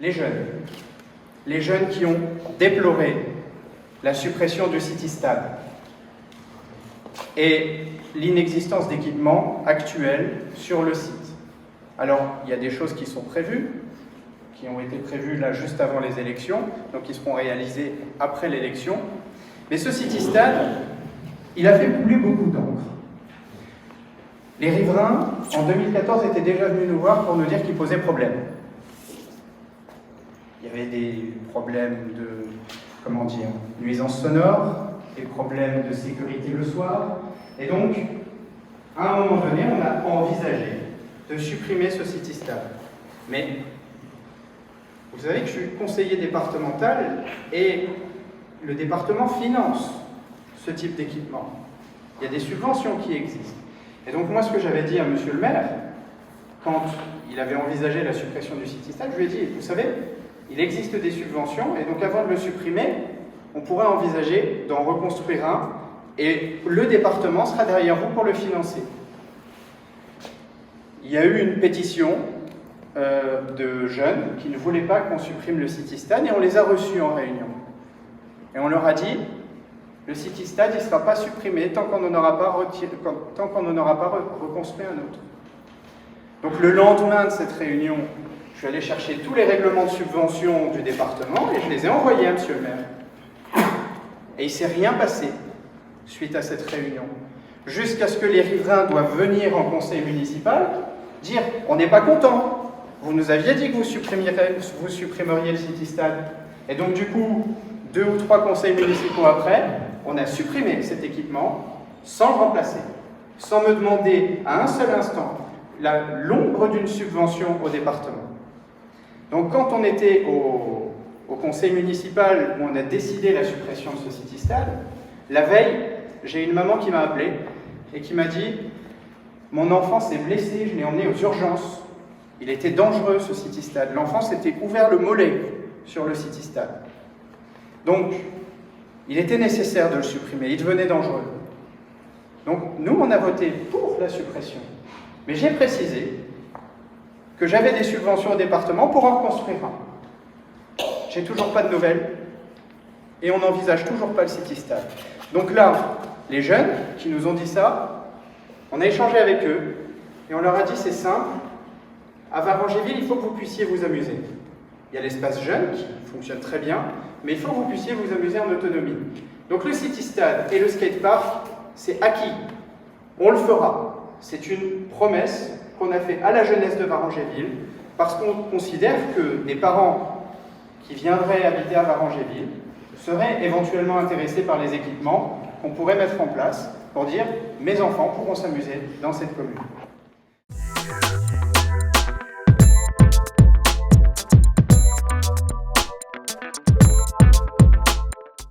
les jeunes qui ont déploré la suppression du City-Stade et l'inexistence d'équipements actuels sur le site. Alors, il y a des choses qui sont prévues, qui ont été prévues là juste avant les élections, donc qui seront réalisées après l'élection. Mais ce City-Stade, il a fait couler beaucoup d'encre. Les riverains, en 2014, étaient déjà venus nous voir pour nous dire qu'ils posaient problème. Il y avait des problèmes de, nuisances sonores, des problèmes de sécurité le soir. Et donc, à un moment donné, on a envisagé de supprimer ce City-Stade. Mais, vous savez que je suis conseiller départemental et le département finance ce type d'équipement. Il y a des subventions qui existent. Et donc moi, ce que j'avais dit à monsieur le maire, quand il avait envisagé la suppression du City-Stade, je lui ai dit, vous savez, il existe des subventions, et donc avant de le supprimer, on pourrait envisager d'en reconstruire un, et le département sera derrière vous pour le financer. Il y a eu une pétition de jeunes qui ne voulaient pas qu'on supprime le City-Stade, et on les a reçus en réunion. Et on leur a dit, le City-Stade, il ne sera pas supprimé tant qu'on n'en aura pas reconstruit un autre. Donc le lendemain de cette réunion, je suis allé chercher tous les règlements de subvention du département et je les ai envoyés à monsieur le maire. Et il ne s'est rien passé suite à cette réunion. Jusqu'à ce que les riverains doivent venir en conseil municipal, dire « on n'est pas content, vous nous aviez dit que vous supprimeriez le City-Stade ». Et donc du coup, 2 ou 3 conseils municipaux après, on a supprimé cet équipement sans le remplacer, sans me demander à un seul instant l'ombre d'une subvention au département. Donc quand on était au conseil municipal où on a décidé la suppression de ce City-Stade, la veille, j'ai une maman qui m'a appelé et qui m'a dit « Mon enfant s'est blessé, je l'ai emmené aux urgences. Il était dangereux ce City-Stade. L'enfant s'était ouvert le mollet sur le City-Stade. » Donc, il était nécessaire de le supprimer, il devenait dangereux. Donc, nous, on a voté pour la suppression. Mais j'ai précisé que j'avais des subventions au département pour en reconstruire un. J'ai toujours pas de nouvelles et on n'envisage toujours pas le City-Stade. Donc là, les jeunes qui nous ont dit ça, on a échangé avec eux et on leur a dit c'est simple, à Varangéville, il faut que vous puissiez vous amuser. Il y a l'espace jeune qui fonctionne très bien, mais il faut que vous puissiez vous amuser en autonomie. Donc le City-Stade et le skatepark, c'est acquis. On le fera. C'est une promesse qu'on a faite à la jeunesse de Varangéville, parce qu'on considère que des parents qui viendraient habiter à Varangéville seraient éventuellement intéressés par les équipements qu'on pourrait mettre en place pour dire « mes enfants pourront s'amuser dans cette commune ».